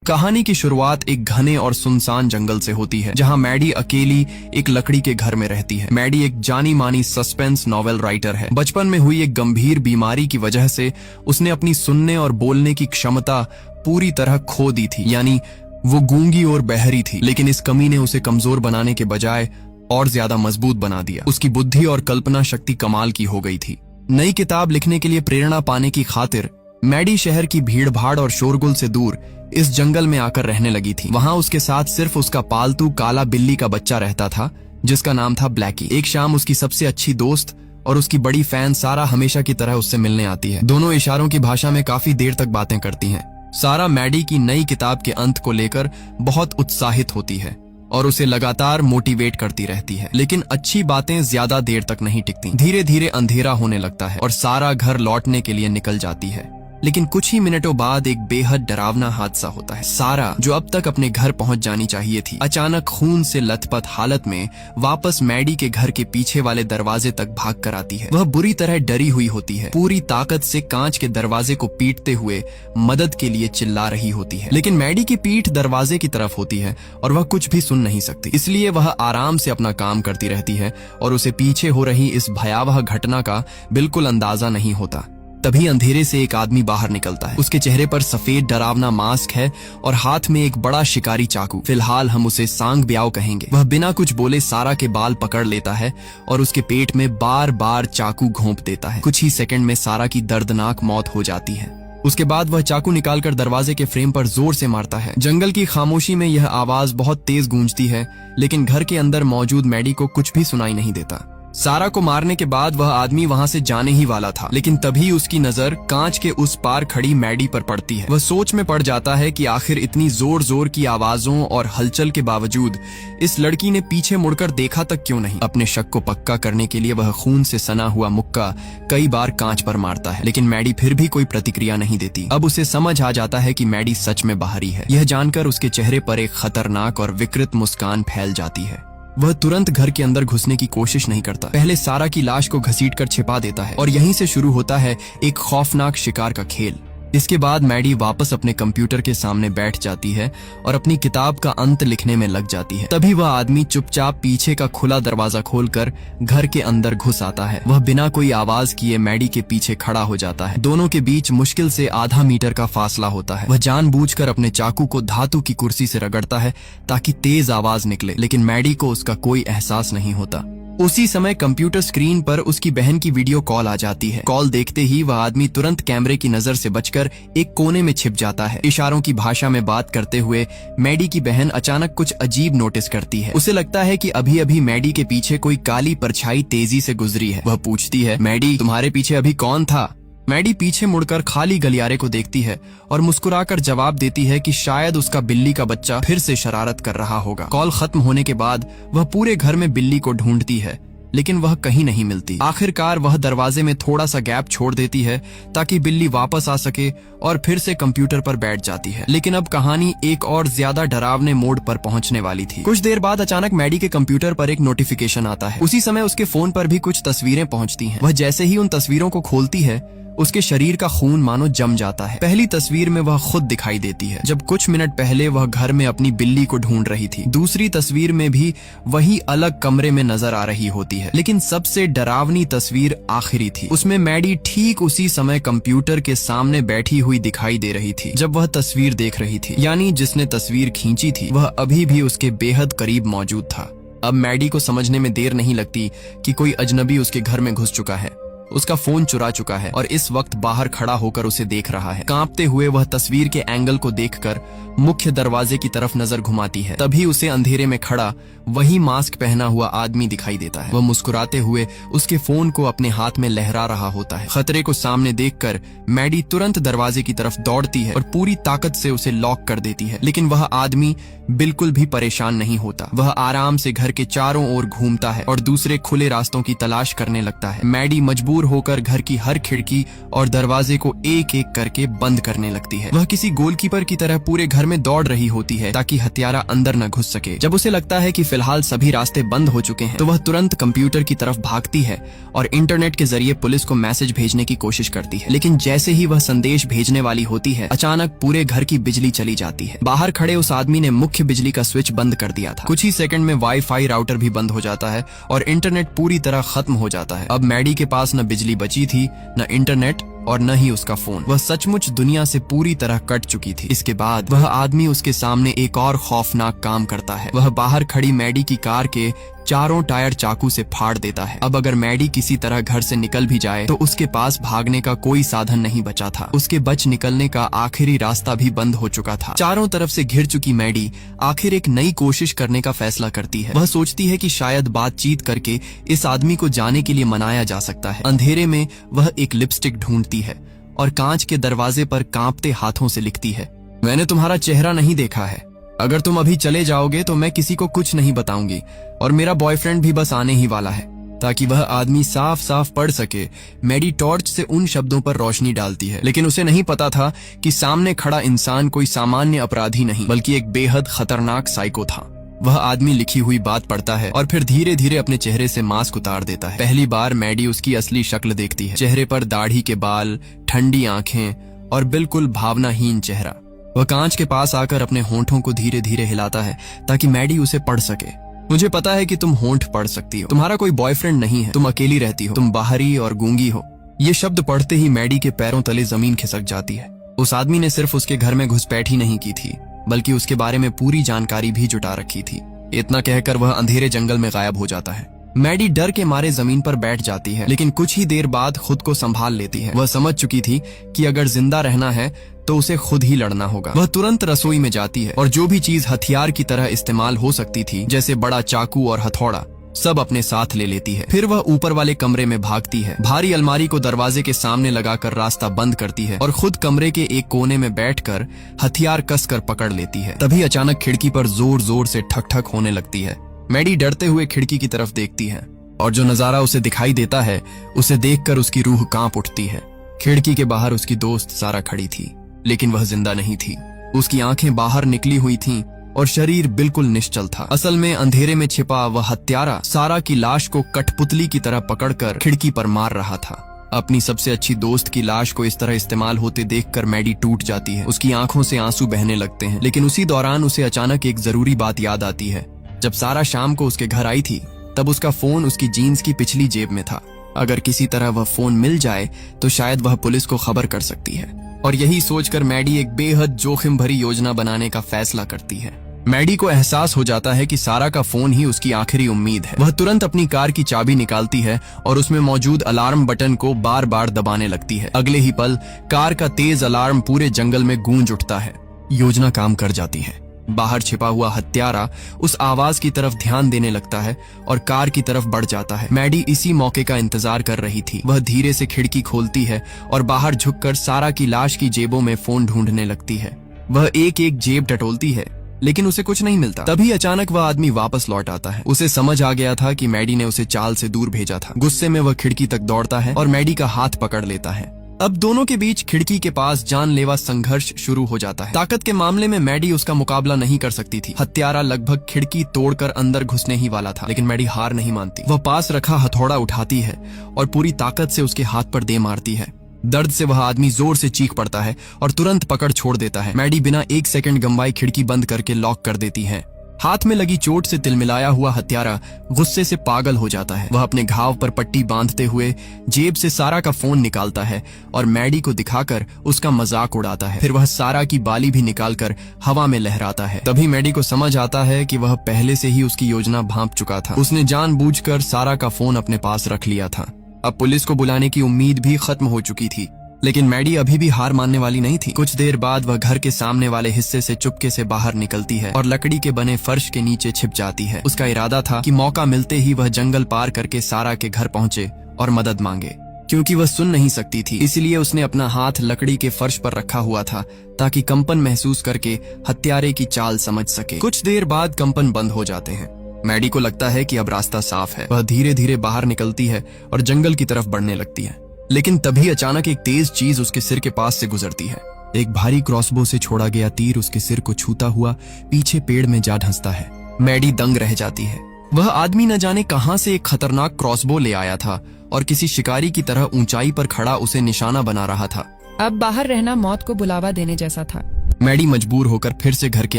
कहानी की शुरुआत एक घने और सुनसान जंगल से होती है, जहां मैडी अकेली एक लकड़ी के घर में रहती है। मैडी एक जानी मानी सस्पेंस नॉवेल राइटर है। बचपन में हुई एक गंभीर बीमारी की वजह से उसने अपनी सुनने और बोलने की क्षमता पूरी तरह खो दी थी, यानी वो गूंगी और बहरी थी। लेकिन इस कमी ने उसे कमजोर बनाने के बजाय और ज्यादा मजबूत बना दिया। उसकी बुद्धि और कल्पना शक्ति कमाल की हो गई थी। नई किताब लिखने के लिए प्रेरणा पाने की खातिर मैडी शहर की भीड़-भाड़ और शोरगुल से दूर इस जंगल में आकर रहने लगी थी। वहां उसके साथ सिर्फ उसका पालतू काला बिल्ली का बच्चा रहता था, जिसका नाम था ब्लैकी। एक शाम उसकी सबसे अच्छी दोस्त और उसकी बड़ी फैन सारा हमेशा की तरह उससे मिलने आती है। दोनों इशारों की भाषा में काफी देर तक बातें करती हैं। सारा मैडी की नई किताब के अंत को लेकर बहुत उत्साहित होती है और उसे लगातार मोटिवेट करती रहती है। लेकिन अच्छी बातें ज्यादा देर तक नहीं टिकती। धीरे धीरे अंधेरा होने लगता है और सारा घर लौटने के लिए निकल जाती है। लेकिन कुछ ही मिनटों बाद एक बेहद डरावना हादसा होता है। सारा, जो अब तक अपने घर पहुंच जानी चाहिए थी, अचानक खून से लथपथ हालत में वापस मैडी के घर के पीछे वाले दरवाजे तक भाग कर आती है। वह बुरी तरह डरी हुई होती है, पूरी ताकत से कांच के दरवाजे को पीटते हुए मदद के लिए चिल्ला रही होती है। लेकिन मैडी की पीठ दरवाजे की तरफ होती है और वह कुछ भी सुन नहीं सकती। इसलिए वह आराम से अपना काम करती रहती है और उसे पीछे हो रही इस भयावह घटना का बिल्कुल अंदाजा नहीं होता। तभी अंधेरे से एक आदमी बाहर निकलता है। उसके चेहरे पर सफेद डरावना मास्क है और हाथ में एक बड़ा शिकारी चाकू। फिलहाल हम उसे सांग ब्याओ कहेंगे। वह बिना कुछ बोले सारा के बाल पकड़ लेता है और उसके पेट में बार बार चाकू घोंप देता है। कुछ ही सेकंड में सारा की दर्दनाक मौत हो जाती है। उसके बाद वह चाकू निकालकर दरवाजे के फ्रेम पर जोर से मारता है। जंगल की खामोशी में यह आवाज बहुत तेज गूंजती है, लेकिन घर के अंदर मौजूद मैडी को कुछ भी सुनाई नहीं देता। सारा को मारने के बाद वह आदमी वहां से जाने ही वाला था, लेकिन तभी उसकी नजर कांच के उस पार खड़ी मैडी पर पड़ती है। वह सोच में पड़ जाता है कि आखिर इतनी जोर जोर की आवाजों और हलचल के बावजूद इस लड़की ने पीछे मुड़कर देखा तक क्यों नहीं। अपने शक को पक्का करने के लिए वह खून से सना हुआ मुक्का कई बार कांच पर मारता है, लेकिन मैडी फिर भी कोई प्रतिक्रिया नहीं देती। अब उसे समझ आ जाता है कि मैडी सच में बाहरी है। यह जानकर उसके चेहरे पर एक खतरनाक और विकृत मुस्कान फैल जाती है। वह तुरंत घर के अंदर घुसने की कोशिश नहीं करता। पहले सारा की लाश को घसीटकर छिपा देता है और यहीं से शुरू होता है एक खौफनाक शिकार का खेल। इसके बाद मैडी वापस अपने कंप्यूटर के सामने बैठ जाती है और अपनी किताब का अंत लिखने में लग जाती है। तभी वह आदमी चुपचाप पीछे का खुला दरवाजा खोलकर घर के अंदर घुस आता है। वह बिना कोई आवाज किए मैडी के पीछे खड़ा हो जाता है। दोनों के बीच मुश्किल से आधा मीटर का फासला होता है। वह जानबूझकर अपने चाकू को धातु की कुर्सी से रगड़ता है ताकि तेज आवाज निकले, लेकिन मैडी को उसका कोई एहसास नहीं होता। उसी समय कंप्यूटर स्क्रीन पर उसकी बहन की वीडियो कॉल आ जाती है। कॉल देखते ही वह आदमी तुरंत कैमरे की नजर से बचकर एक कोने में छिप जाता है। इशारों की भाषा में बात करते हुए मैडी की बहन अचानक कुछ अजीब नोटिस करती है। उसे लगता है कि अभी अभी मैडी के पीछे कोई काली परछाई तेजी से गुजरी है। वह पूछती है, मैडी, तुम्हारे पीछे अभी कौन था? मैडी पीछे मुड़कर खाली गलियारे को देखती है और मुस्कुराकर जवाब देती है कि शायद उसका बिल्ली का बच्चा फिर से शरारत कर रहा होगा। कॉल खत्म होने के बाद वह पूरे घर में बिल्ली को ढूंढती है, लेकिन वह कहीं नहीं मिलती। आखिरकार वह दरवाजे में थोड़ा सा गैप छोड़ देती है ताकि बिल्ली वापस आ सके और फिर से कंप्यूटर पर बैठ जाती है। लेकिन अब कहानी एक और ज्यादा डरावने मोड़ पर पहुंचने वाली थी। कुछ देर बाद अचानक मैडी के कंप्यूटर पर एक नोटिफिकेशन आता है। उसी समय उसके फोन पर भी कुछ तस्वीरें पहुंचती हैं। वह जैसे ही उन तस्वीरों को खोलती है, उसके शरीर का खून मानो जम जाता है। पहली तस्वीर में वह खुद दिखाई देती है, जब कुछ मिनट पहले वह घर में अपनी बिल्ली को ढूंढ रही थी। दूसरी तस्वीर में भी वही अलग कमरे में नजर आ रही होती है, लेकिन सबसे डरावनी तस्वीर आखिरी थी। उसमें मैडी ठीक उसी समय कंप्यूटर के सामने बैठी हुई दिखाई दे रही थी जब वह तस्वीर देख रही थी, यानी जिसने तस्वीर खींची थी वह अभी भी उसके बेहद करीब मौजूद था। अब मैडी को समझने में देर नहीं लगती कि कोई अजनबी उसके घर में घुस चुका है, उसका फोन चुरा चुका है और इस वक्त बाहर खड़ा होकर उसे देख रहा है। कांपते हुए वह तस्वीर के एंगल को देखकर मुख्य दरवाजे की तरफ नजर घुमाती है। तभी उसे अंधेरे में खड़ा वही मास्क पहना हुआ आदमी दिखाई देता है। वह मुस्कुराते हुए उसके फोन को अपने हाथ में लहरा रहा होता है। खतरे को सामने देखकर मैडी तुरंत दरवाजे की तरफ दौड़ती है और पूरी ताकत से उसे लॉक कर देती है, लेकिन वह आदमी बिल्कुल भी परेशान नहीं होता। वह आराम से घर के चारों ओर घूमता है और दूसरे खुले रास्तों की तलाश करने लगता है। मैडी मजबूर मजबूर होकर घर की हर खिड़की और दरवाजे को एक एक करके बंद करने लगती है। वह किसी गोलकीपर की तरह पूरे घर में दौड़ रही होती है ताकि हत्यारा अंदर न घुस सके। जब उसे लगता है कि फिलहाल सभी रास्ते बंद हो चुके हैं तो वह तुरंत कंप्यूटर की तरफ भागती है और इंटरनेट के जरिए पुलिस को मैसेज भेजने की कोशिश करती है। लेकिन जैसे ही वह संदेश भेजने वाली होती है, अचानक पूरे घर की बिजली चली जाती है। बाहर खड़े उस आदमी ने मुख्य बिजली का स्विच बंद कर दिया था। कुछ ही सेकंड में वाईफाई राउटर भी बंद हो जाता है और इंटरनेट पूरी तरह खत्म हो जाता है। अब मैडी के पास न बिजली बची थी, न इंटरनेट और न ही उसका फोन। वह सचमुच दुनिया से पूरी तरह कट चुकी थी। इसके बाद वह आदमी उसके सामने एक और खौफनाक काम करता है। वह बाहर खड़ी मैडी की कार के चारों टायर चाकू से फाड़ देता है। अब अगर मैडी किसी तरह घर से निकल भी जाए तो उसके पास भागने का कोई साधन नहीं बचा था। उसके बच निकलने का आखिरी रास्ता भी बंद हो चुका था। चारों तरफ से घिर चुकी मैडी आखिर एक नई कोशिश करने का फैसला करती है। वह सोचती है कि शायद बातचीत करके इस आदमी को जाने के लिए मनाया जा सकता है। अंधेरे में वह एक लिपस्टिक ढूंढती है और कांच के दरवाजे पर कांपते हाथों से लिखती है, मैंने तुम्हारा चेहरा नहीं देखा है। अगर तुम अभी चले जाओगे तो मैं किसी को कुछ नहीं बताऊंगी और मेरा बॉयफ्रेंड भी बस आने ही वाला है। ताकि वह आदमी साफ साफ पढ़ सके, मैडी टॉर्च से उन शब्दों पर रोशनी डालती है। लेकिन उसे नहीं पता था कि सामने खड़ा इंसान कोई सामान्य अपराधी नहीं बल्कि एक बेहद खतरनाक साइको था। वह आदमी लिखी हुई बात पढ़ता है और फिर धीरे धीरे अपने चेहरे से मास्क उतार देता है। पहली बार मैडी उसकी असली शक्ल देखती है। चेहरे पर दाढ़ी के बाल, ठंडी आंखें और बिल्कुल भावनाहीन चेहरा। वह कांच के पास आकर अपने होंठों को धीरे धीरे हिलाता है ताकि मैडी उसे पढ़ सके। मुझे पता है कि तुम होंठ पढ़ सकती हो। तुम्हारा कोई बॉयफ्रेंड नहीं है। तुम अकेली रहती हो। तुम बाहरी और गूंगी हो। ये शब्द पढ़ते ही मैडी के पैरों तले जमीन खिसक जाती है। उस आदमी ने सिर्फ उसके घर में घुसपैठ ही नहीं की थी बल्कि उसके बारे में पूरी जानकारी भी जुटा रखी थी। इतना कहकर वह अंधेरे जंगल में गायब हो जाता है। मैडी डर के मारे जमीन पर बैठ जाती है, लेकिन कुछ ही देर बाद खुद को संभाल लेती है। वह समझ चुकी थी कि अगर जिंदा रहना है तो उसे खुद ही लड़ना होगा। वह तुरंत रसोई में जाती है और जो भी चीज हथियार की तरह इस्तेमाल हो सकती थी, जैसे बड़ा चाकू और हथौड़ा, सब अपने साथ ले लेती है। फिर वह ऊपर वाले कमरे में भागती है, भारी अलमारी को दरवाजे के सामने लगाकर रास्ता बंद करती है और खुद कमरे के एक कोने में बैठकर हथियार कसकर पकड़ लेती है। तभी अचानक खिड़की पर जोर जोर से ठक ठक होने लगती है। मैडी डरते हुए खिड़की की तरफ देखती है और जो नजारा उसे दिखाई देता है उसे देखकर उसकी रूह कांप उठती है। खिड़की के बाहर उसकी दोस्त सारा खड़ी थी, लेकिन वह जिंदा नहीं थी। उसकी आंखें बाहर निकली हुई थीं और शरीर बिल्कुल निश्चल था। असल में अंधेरे में छिपा वह हत्यारा सारा की लाश को कठपुतली की तरह पकड़कर खिड़की पर मार रहा था। अपनी सबसे अच्छी दोस्त की लाश को इस तरह इस्तेमाल होते देखकर मैडी टूट जाती है। उसकी आंखों से आंसू बहने लगते हैं। लेकिन उसी दौरान उसे अचानक एक जरूरी बात याद आती है। जब सारा शाम को उसके घर आई थी तब उसका फोन उसकी जीन्स की पिछली जेब में था। अगर किसी तरह वह फोन मिल जाए तो शायद वह पुलिस को खबर कर सकती है। और यही सोचकर मैडी एक बेहद जोखिम भरी योजना बनाने का फैसला करती है। मैडी को एहसास हो जाता है कि सारा का फोन ही उसकी आखिरी उम्मीद है। वह तुरंत अपनी कार की चाबी निकालती है और उसमें मौजूद अलार्म बटन को बार बार दबाने लगती है। अगले ही पल कार का तेज अलार्म पूरे जंगल में गूंज उठता है। योजना काम कर जाती है। बाहर छिपा हुआ हत्यारा उस आवाज की तरफ ध्यान देने लगता है और कार की तरफ बढ़ जाता है। मैडी इसी मौके का इंतजार कर रही थी। वह धीरे से खिड़की खोलती है और बाहर झुककर सारा की लाश की जेबों में फोन ढूंढने लगती है। वह एक एक जेब टटोलती है, लेकिन उसे कुछ नहीं मिलता। तभी अचानक वह आदमी वापस लौट आता है। उसे समझ आ गया था कि मैडी ने उसे चाल से दूर भेजा था। गुस्से में वह खिड़की तक दौड़ता है और मैडी का हाथ पकड़ लेता है। अब दोनों के बीच खिड़की के पास जानलेवा संघर्ष शुरू हो जाता है। ताकत के मामले में मैडी उसका मुकाबला नहीं कर सकती थी। हत्यारा लगभग खिड़की तोड़कर अंदर घुसने ही वाला था, लेकिन मैडी हार नहीं मानती। वह पास रखा हथौड़ा उठाती है और पूरी ताकत से उसके हाथ पर दे मारती है। दर्द से वह आदमी जोर से चीख पड़ता है और तुरंत पकड़ छोड़ देता है। मैडी बिना एक सेकंड गंवाए खिड़की बंद करके लॉक कर देती है। हाथ में लगी चोट से तिलमिलाया हुआ हत्यारा गुस्से से पागल हो जाता है। वह अपने घाव पर पट्टी बांधते हुए जेब से सारा का फोन निकालता है और मैडी को दिखाकर उसका मजाक उड़ाता है। फिर वह सारा की बाली भी निकालकर हवा में लहराता है। तभी मैडी को समझ आता है कि वह पहले से ही उसकी योजना भांप चुका था। उसने जानबूझकर सारा का फोन अपने पास रख लिया था। अब पुलिस को बुलाने की उम्मीद भी खत्म हो चुकी थी, लेकिन मैडी अभी भी हार मानने वाली नहीं थी। कुछ देर बाद वह घर के सामने वाले हिस्से से चुपके से बाहर निकलती है और लकड़ी के बने फर्श के नीचे छिप जाती है। उसका इरादा था कि मौका मिलते ही वह जंगल पार करके सारा के घर पहुंचे और मदद मांगे। क्योंकि वह सुन नहीं सकती थी, इसलिए उसने अपना हाथ लकड़ी के फर्श पर रखा हुआ था ताकि कंपन महसूस करके हत्यारे की चाल समझ सके। कुछ देर बाद कंपन बंद हो जाते हैं मैडी को लगता है कि अब रास्ता साफ है। वह धीरे धीरे बाहर निकलती है और जंगल की तरफ बढ़ने लगती है, लेकिन तभी अचानक एक तेज चीज उसके सिर के पास से गुजरती है। एक भारी क्रॉसबो से छोड़ा गया तीर उसके सिर को छूता हुआ पीछे पेड़ में जा धंसता है। मैडी दंग रह जाती है। वह आदमी न जाने कहां से एक खतरनाक क्रॉसबो ले आया था और किसी शिकारी की तरह ऊंचाई पर खड़ा उसे निशाना बना रहा था। अब बाहर रहना मौत को बुलावा देने जैसा था। मैडी मजबूर होकर फिर से घर के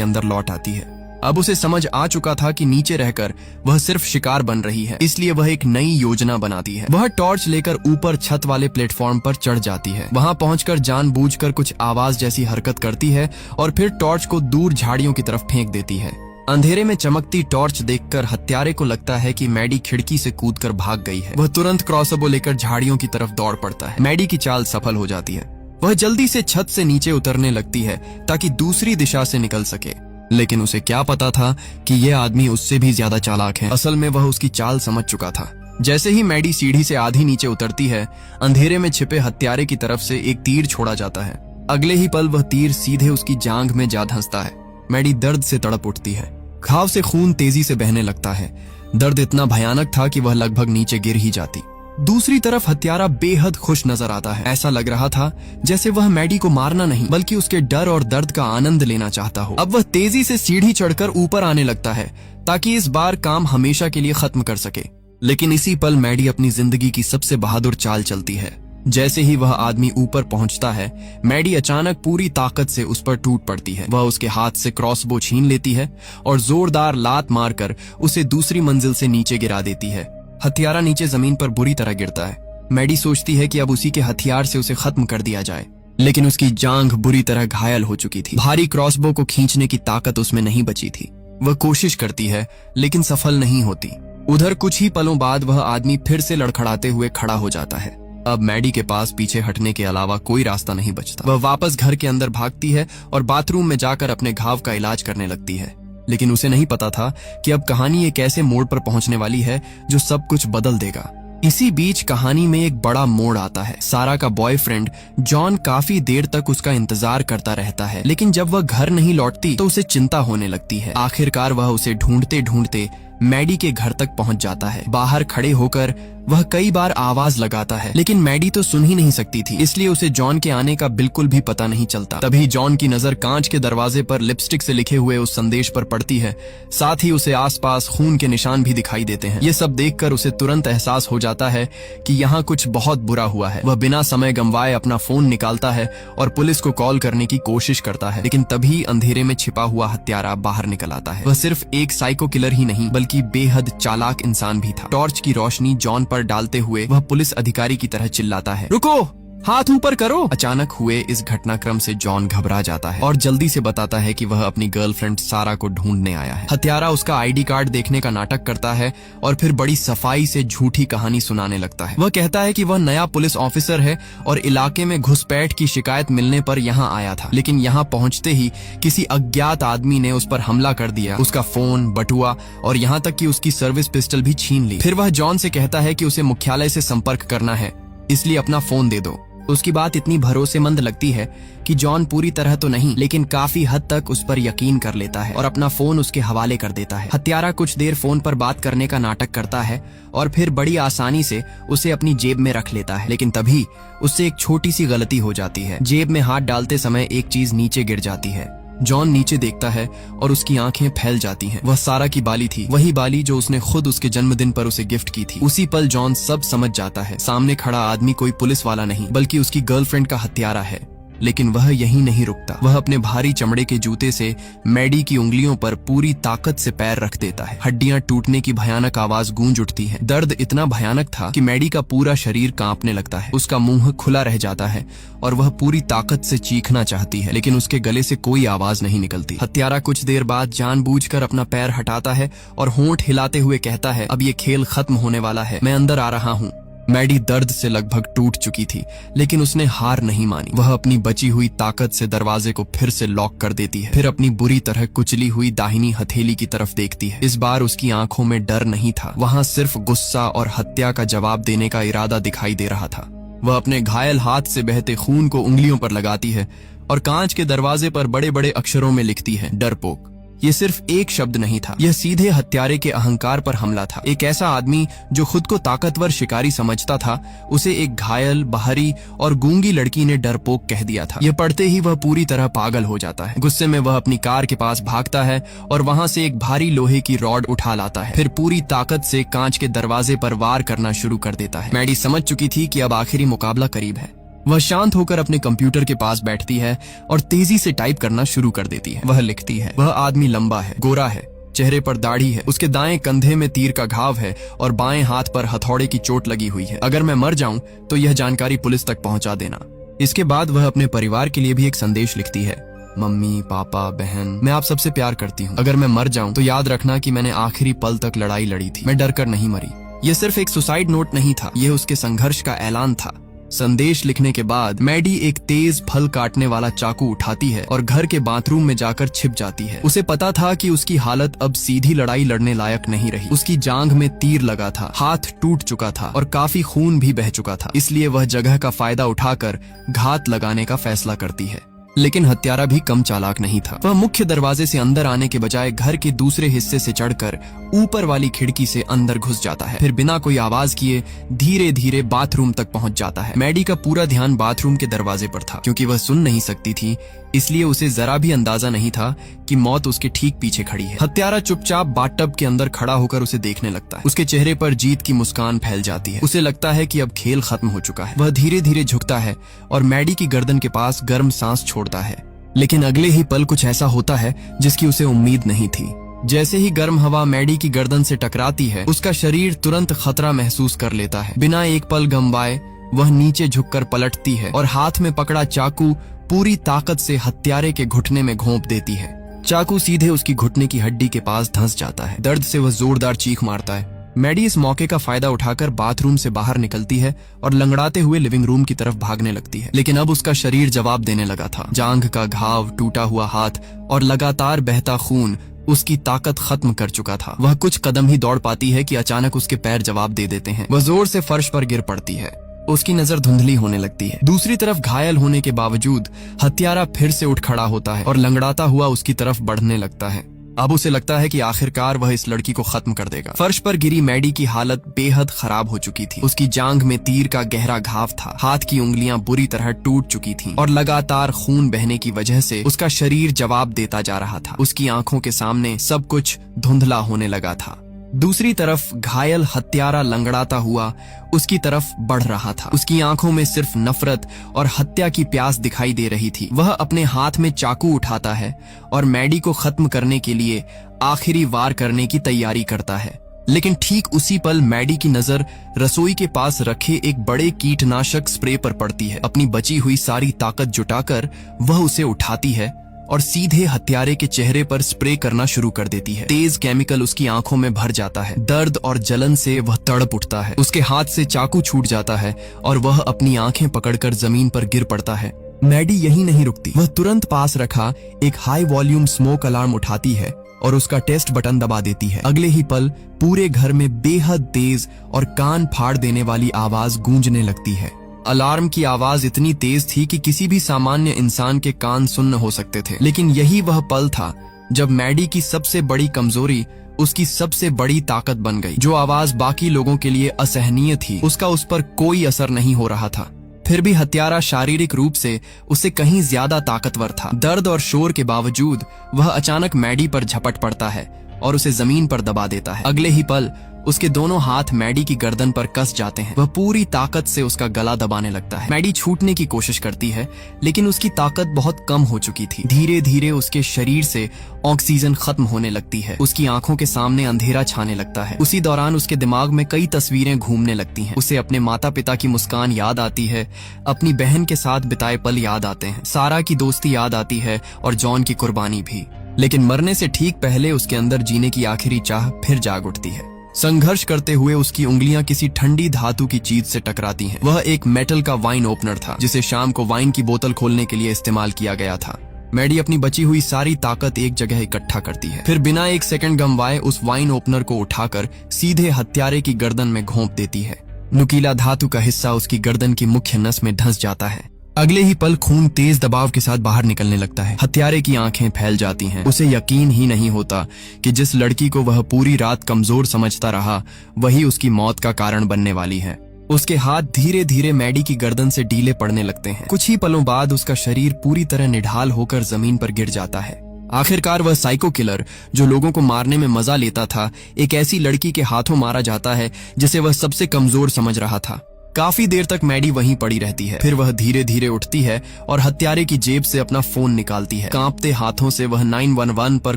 अंदर लौट आती है। अब उसे समझ आ चुका था कि नीचे रहकर वह सिर्फ शिकार बन रही है, इसलिए वह एक नई योजना बनाती है। वह टॉर्च लेकर ऊपर छत वाले प्लेटफॉर्म पर चढ़ जाती है। वहां पहुंचकर जानबूझकर कुछ आवाज जैसी हरकत करती है और फिर टॉर्च को दूर झाड़ियों की तरफ फेंक देती है। अंधेरे में चमकती टॉर्च देखकर हत्यारे को लगता है कि मैडी खिड़की से कूदकर भाग गई है। वह तुरंत क्रॉसबो लेकर झाड़ियों की तरफ दौड़ पड़ता है। मैडी की चाल सफल हो जाती है। वह जल्दी से छत से नीचे उतरने लगती है ताकि दूसरी दिशा से निकल सके, लेकिन उसे क्या पता था कि यह आदमी उससे भी ज्यादा चालाक है। असल में वह उसकी चाल समझ चुका था। जैसे ही मैडी सीढ़ी से आधी नीचे उतरती है, अंधेरे में छिपे हत्यारे की तरफ से एक तीर छोड़ा जाता है। अगले ही पल वह तीर सीधे उसकी जांघ में जा धंसता है। मैडी दर्द से तड़प उठती है। घाव से खून तेजी से बहने लगता है। दर्द इतना भयानक था कि वह लगभग नीचे गिर ही जाती। दूसरी तरफ हत्यारा बेहद खुश नजर आता है। ऐसा लग रहा था जैसे वह मैडी को मारना नहीं बल्कि उसके डर और दर्द का आनंद लेना चाहता हो। अब वह तेजी से सीढ़ी चढ़कर ऊपर आने लगता है ताकि इस बार काम हमेशा के लिए खत्म कर सके। लेकिन इसी पल मैडी अपनी जिंदगी की सबसे बहादुर चाल चलती है। जैसे ही वह आदमी ऊपर पहुंचता है, मैडी अचानक पूरी ताकत से उस पर टूट पड़ती है। वह उसके हाथ से क्रॉसबो छीन लेती है और जोरदार लात मारकर उसे दूसरी मंजिल से नीचे गिरा देती है। हथियारा नीचे जमीन पर बुरी तरह गिरता है। मैडी सोचती है कि अब उसी के हथियार से उसे खत्म कर दिया जाए, लेकिन उसकी जांघ बुरी तरह घायल हो चुकी थी। भारी क्रॉसबो को खींचने की ताकत उसमें नहीं बची थी। वह कोशिश करती है लेकिन सफल नहीं होती। उधर कुछ ही पलों बाद वह आदमी फिर से लड़खड़ाते हुए खड़ा हो जाता है। अब मैडी के पास पीछे हटने के अलावा कोई रास्ता नहीं बचता। वह वापस घर के अंदर भागती है और बाथरूम में जाकर अपने घाव का इलाज करने लगती है। लेकिन उसे नहीं पता था कि अब कहानी एक ऐसे मोड़ पर पहुंचने वाली है जो सब कुछ बदल देगा। इसी बीच कहानी में एक बड़ा मोड़ आता है। सारा का बॉयफ्रेंड जॉन काफी देर तक उसका इंतजार करता रहता है, लेकिन जब वह घर नहीं लौटती तो उसे चिंता होने लगती है। आखिरकार वह उसे ढूंढते ढूंढते मैडी के घर तक पहुंच जाता है। बाहर खड़े होकर वह कई बार आवाज लगाता है, लेकिन मैडी तो सुन ही नहीं सकती थी, इसलिए उसे जॉन के आने का बिल्कुल भी पता नहीं चलता। तभी जॉन की नजर कांच के दरवाजे पर लिपस्टिक से लिखे हुए उस संदेश पर पड़ती है। साथ ही उसे आसपास खून के निशान भी दिखाई देते हैं। ये सब देखकर उसे तुरंत एहसास हो जाता है कि यहाँ कुछ बहुत बुरा हुआ है। वह बिना समय गंवाए अपना फोन निकालता है और पुलिस को कॉल करने की कोशिश करता है, लेकिन तभी अंधेरे में छिपा हुआ हत्यारा बाहर निकल आता है। वह सिर्फ एक साइको किलर ही नहीं बल्कि बेहद चालाक इंसान भी था। टॉर्च की रोशनी जॉन पर डालते हुए वह पुलिस अधिकारी की तरह चिल्लाता है, रुको, हाथ ऊपर करो। अचानक हुए इस घटनाक्रम से जॉन घबरा जाता है और जल्दी से बताता है कि वह अपनी गर्लफ्रेंड सारा को ढूंढने आया है। हत्यारा उसका आईडी कार्ड देखने का नाटक करता है और फिर बड़ी सफाई से झूठी कहानी सुनाने लगता है। वह कहता है कि वह नया पुलिस ऑफिसर है और इलाके में घुसपैठ की शिकायत मिलने पर यहाँ आया था, लेकिन यहाँ पहुँचते ही किसी अज्ञात आदमी ने उस पर हमला कर दिया। उसका फोन, बटुआ और यहाँ तक कि उसकी सर्विस पिस्टल भी छीन ली। फिर वह जॉन से कहता है कि उसे मुख्यालय से संपर्क करना है, इसलिए अपना फोन दे दो। उसकी बात इतनी भरोसेमंद लगती है कि जॉन पूरी तरह तो नहीं लेकिन काफी हद तक उस पर यकीन कर लेता है और अपना फोन उसके हवाले कर देता है। हत्यारा कुछ देर फोन पर बात करने का नाटक करता है और फिर बड़ी आसानी से उसे अपनी जेब में रख लेता है, लेकिन तभी उससे एक छोटी सी गलती हो जाती है। जेब में हाथ डालते समय एक चीज नीचे गिर जाती है। जॉन नीचे देखता है और उसकी आंखें फैल जाती हैं। वह सारा की बाली थी, वही बाली जो उसने खुद उसके जन्मदिन पर उसे गिफ्ट की थी। उसी पल जॉन सब समझ जाता है। सामने खड़ा आदमी कोई पुलिस वाला नहीं बल्कि उसकी गर्लफ्रेंड का हत्यारा है। लेकिन वह यहीं नहीं रुकता। वह अपने भारी चमड़े के जूते से मैडी की उंगलियों पर पूरी ताकत से पैर रख देता है। हड्डियां टूटने की भयानक आवाज गूंज उठती है। दर्द इतना भयानक था कि मैडी का पूरा शरीर कांपने लगता है। उसका मुंह खुला रह जाता है और वह पूरी ताकत से चीखना चाहती है, लेकिन उसके गले से कोई आवाज नहीं निकलती। हत्यारा कुछ देर बाद जानबूझकर अपना पैर हटाता है और होंठ हिलाते हुए कहता है, अब ये खेल खत्म होने वाला है, मैं अंदर आ रहा हूँ। मैडी दर्द से लगभग टूट चुकी थी, लेकिन उसने हार नहीं मानी। वह अपनी बची हुई ताकत से दरवाजे को फिर से लॉक कर देती है। फिर अपनी बुरी तरह कुचली हुई दाहिनी हथेली की तरफ देखती है। इस बार उसकी आंखों में डर नहीं था, वहां सिर्फ गुस्सा और हत्या का जवाब देने का इरादा दिखाई दे रहा था। वह अपने घायल हाथ से बहते खून को उंगलियों पर लगाती है और कांच के दरवाजे पर बड़े बड़े अक्षरों में लिखती है, डरपोक। ये सिर्फ एक शब्द नहीं था, यह सीधे हत्यारे के अहंकार पर हमला था। एक ऐसा आदमी जो खुद को ताकतवर शिकारी समझता था, उसे एक घायल, बाहरी और गूंगी लड़की ने डरपोक कह दिया था। यह पढ़ते ही वह पूरी तरह पागल हो जाता है। गुस्से में वह अपनी कार के पास भागता है और वहां से एक भारी लोहे की रॉड उठा लाता है। फिर पूरी ताकत से कांच के दरवाजे पर वार करना शुरू कर देता है। मैडी समझ चुकी थी कि अब आखिरी मुकाबला करीब है। वह शांत होकर अपने कंप्यूटर के पास बैठती है और तेजी से टाइप करना शुरू कर देती है। वह लिखती है, वह आदमी लंबा है, गोरा है, चेहरे पर दाढ़ी है, उसके दाएं कंधे में तीर का घाव है और बाएं हाथ पर हथौड़े की चोट लगी हुई है। अगर मैं मर जाऊं तो यह जानकारी पुलिस तक पहुंचा देना। इसके बाद वह अपने परिवार के लिए भी एक संदेश लिखती है, मम्मी, पापा, बहन, मैं आप सबसे प्यार करती हूँ। अगर मैं मर जाऊं तो याद रखना कि मैंने आखिरी पल तक लड़ाई लड़ी थी, मैं डर कर नहीं मरी। यह सिर्फ एक सुसाइड नोट नहीं था, यह उसके संघर्ष का ऐलान था। संदेश लिखने के बाद मैडी एक तेज फल काटने वाला चाकू उठाती है और घर के बाथरूम में जाकर छिप जाती है। उसे पता था कि उसकी हालत अब सीधी लड़ाई लड़ने लायक नहीं रही। उसकी जांघ में तीर लगा था, हाथ टूट चुका था और काफी खून भी बह चुका था। इसलिए वह जगह का फायदा उठाकर घात लगाने का फैसला करती है। लेकिन हत्यारा भी कम चालाक नहीं था। वह मुख्य दरवाजे से अंदर आने के बजाय घर के दूसरे हिस्से से चढ़कर ऊपर वाली खिड़की से अंदर घुस जाता है। फिर बिना कोई आवाज किए धीरे धीरे बाथरूम तक पहुंच जाता है। मैडी का पूरा ध्यान बाथरूम के दरवाजे पर था। क्योंकि वह सुन नहीं सकती थी, इसलिए उसे जरा भी अंदाजा नहीं था कि मौत उसके ठीक पीछे खड़ी है। हत्यारा चुपचाप बाथटब के अंदर खड़ा होकर उसे देखने लगता है। उसके चेहरे पर जीत की मुस्कान फैल जाती है। उसे लगता है कि अब खेल खत्म हो चुका है। वह धीरे धीरे झुकता है और मैडी की गर्दन के पास गर्म सांस छोड़ता है। लेकिन अगले ही पल कुछ ऐसा होता है जिसकी उसे उम्मीद नहीं थी। जैसे ही गर्म हवा मैडी की गर्दन से टकराती है, उसका शरीर तुरंत खतरा महसूस कर लेता है। बिना एक पल गंवाए वह नीचे झुककर पलटती है और हाथ में पकड़ा चाकू पूरी ताकत से हत्यारे के घुटने में घोंप देती है। चाकू सीधे उसकी घुटने की हड्डी के पास धंस जाता है। दर्द से वह जोरदार चीख मारता है। मैडी इस मौके का फायदा उठाकर बाथरूम से बाहर निकलती है और लंगड़ाते हुए लिविंग रूम की तरफ भागने लगती है। लेकिन अब उसका शरीर जवाब देने लगा था। जांघ का घाव, टूटा हुआ हाथ और लगातार बहता खून उसकी ताकत खत्म कर चुका था। वह कुछ कदम ही दौड़ पाती है कि अचानक उसके पैर जवाब दे देते हैं। वह जोर से फर्श पर गिर पड़ती है। उसकी नजर धुंधली होने लगती है। दूसरी तरफ घायल होने के बावजूद हत्यारा फिर से उठ खड़ा होता है और लंगड़ाता हुआ उसकी तरफ बढ़ने लगता है। अब उसे लगता है कि आखिरकार वह इस लड़की को खत्म कर देगा। फर्श पर गिरी मैडी की हालत बेहद खराब हो चुकी थी। उसकी जांघ में तीर का गहरा घाव था, हाथ की उंगलियां बुरी तरह टूट चुकी थीं और लगातार खून बहने की वजह से उसका शरीर जवाब देता जा रहा था। उसकी आंखों के सामने सब कुछ धुंधला होने लगा था। दूसरी तरफ घायल हत्यारा लंगड़ाता हुआ उसकी तरफ बढ़ रहा था। उसकी आंखों में सिर्फ नफरत और हत्या की प्यास दिखाई दे रही थी। वह अपने हाथ में चाकू उठाता है और मैडी को खत्म करने के लिए आखिरी वार करने की तैयारी करता है। लेकिन ठीक उसी पल मैडी की नजर रसोई के पास रखे एक बड़े कीटनाशक स्प्रे पर पड़ती है। अपनी बची हुई सारी ताकत जुटाकर वह उसे उठाती है और सीधे हत्यारे के चेहरे पर स्प्रे करना शुरू कर देती है। तेज केमिकल उसकी आंखों में भर जाता है। दर्द और जलन से वह तड़प उठता है। उसके हाथ से चाकू छूट जाता है और वह अपनी आंखें पकड़कर जमीन पर गिर पड़ता है। मैडी यहीं नहीं रुकती। वह तुरंत पास रखा एक हाई वॉल्यूम स्मोक अलार्म उठाती है और उसका टेस्ट बटन दबा देती है। अगले ही पल पूरे घर में बेहद तेज और कान फाड़ देने वाली आवाज गूंजने लगती है। अलार्म की आवाज इतनी तेज थी कि किसी भी सामान्य इंसान के कान सुन्न हो सकते थे। लेकिन यही वह पल था जब मैडी की सबसे बड़ी कमजोरी उसकी सबसे बड़ी ताकत बन गई। जो आवाज बाकी लोगों के लिए असहनीय थी, उसका उस पर कोई असर नहीं हो रहा था। फिर भी हत्यारा शारीरिक रूप से उससे कहीं ज्यादा ताकतवर था। दर्द और शोर के बावजूद वह अचानक मैडी पर झपट पड़ता है और उसे जमीन पर दबा देता है। अगले ही पल उसके दोनों हाथ मैडी की गर्दन पर कस जाते हैं। वह पूरी ताकत से उसका गला दबाने लगता है। मैडी छूटने की कोशिश करती है, लेकिन उसकी ताकत बहुत कम हो चुकी थी। धीरे धीरे उसके शरीर से ऑक्सीजन खत्म होने लगती है। उसकी आंखों के सामने अंधेरा छाने लगता है। उसी दौरान उसके दिमाग में कई तस्वीरें घूमने लगती हैं। उसे अपने माता पिता की मुस्कान याद आती है, अपनी बहन के साथ बिताए पल याद आते हैं, सारा की दोस्ती याद आती है और जॉन की कुर्बानी भी। लेकिन मरने से ठीक पहले उसके अंदर जीने की आखिरी चाह फिर जाग उठती है। संघर्ष करते हुए उसकी उंगलियां किसी ठंडी धातु की चीज से टकराती हैं। वह एक मेटल का वाइन ओपनर था, जिसे शाम को वाइन की बोतल खोलने के लिए इस्तेमाल किया गया था। मैडी अपनी बची हुई सारी ताकत एक जगह इकट्ठा करती है। फिर बिना एक सेकंड गंवाए उस वाइन ओपनर को उठाकर सीधे हत्यारे की गर्दन में घोंप देती है। नुकीला धातु का हिस्सा उसकी गर्दन की मुख्य नस में धंस जाता है। अगले ही पल खून तेज दबाव के साथ बाहर निकलने लगता है। हत्यारे की आंखें फैल जाती हैं। उसे यकीन ही नहीं होता कि जिस लड़की को वह पूरी रात कमजोर समझता रहा वही उसकी मौत का कारण बनने वाली है। उसके हाथ धीरे धीरे मैडी की गर्दन से ढीले पड़ने लगते हैं। कुछ ही पलों बाद उसका शरीर पूरी तरह निढाल होकर जमीन पर गिर जाता है। आखिरकार वह साइको किलर जो लोगों को मारने में मजा लेता था, एक ऐसी लड़की के हाथों मारा जाता है जिसे वह सबसे कमजोर समझ रहा था। काफी देर तक मैडी वहीं पड़ी रहती है। फिर वह धीरे धीरे उठती है और हत्यारे की जेब से अपना फोन निकालती है। कांपते हाथों से वह 911 पर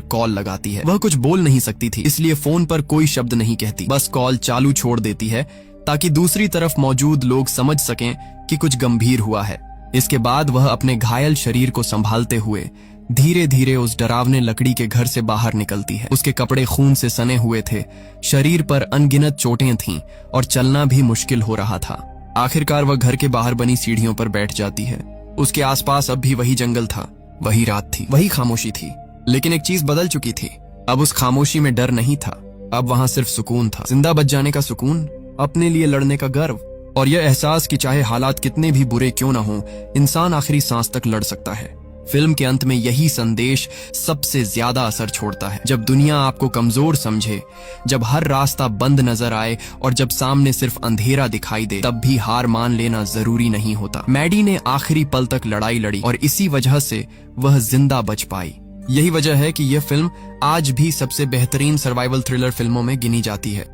कॉल लगाती है। वह कुछ बोल नहीं सकती थी, इसलिए फोन पर कोई शब्द नहीं कहती, बस कॉल चालू छोड़ देती है ताकि दूसरी तरफ मौजूद लोग समझ सकें कि कुछ गंभीर हुआ है। इसके बाद वह अपने घायल शरीर को संभालते हुए धीरे धीरे उस डरावने लकड़ी के घर से बाहर निकलती है। उसके कपड़े खून से सने हुए थे, शरीर पर अनगिनत चोटें थीं और चलना भी मुश्किल हो रहा था। आखिरकार वह घर के बाहर बनी सीढ़ियों पर बैठ जाती है। उसके आसपास अब भी वही जंगल था, वही रात थी, वही खामोशी थी। लेकिन एक चीज बदल चुकी थी। अब उस खामोशी में डर नहीं था, अब वहां सिर्फ सुकून था। जिंदा बच जाने का सुकून, अपने लिए लड़ने का गर्व और यह एहसास कि चाहे हालात कितने भी बुरे क्यों ना हो, इंसान आखिरी सांस तक लड़ सकता है। फिल्म के अंत में यही संदेश सबसे ज्यादा असर छोड़ता है। जब दुनिया आपको कमजोर समझे, जब हर रास्ता बंद नजर आए और जब सामने सिर्फ अंधेरा दिखाई दे, तब भी हार मान लेना जरूरी नहीं होता। मैडी ने आखिरी पल तक लड़ाई लड़ी और इसी वजह से वह जिंदा बच पाई। यही वजह है कि यह फिल्म आज भी सबसे बेहतरीन सर्वाइवल थ्रिलर फिल्मों में गिनी जाती है।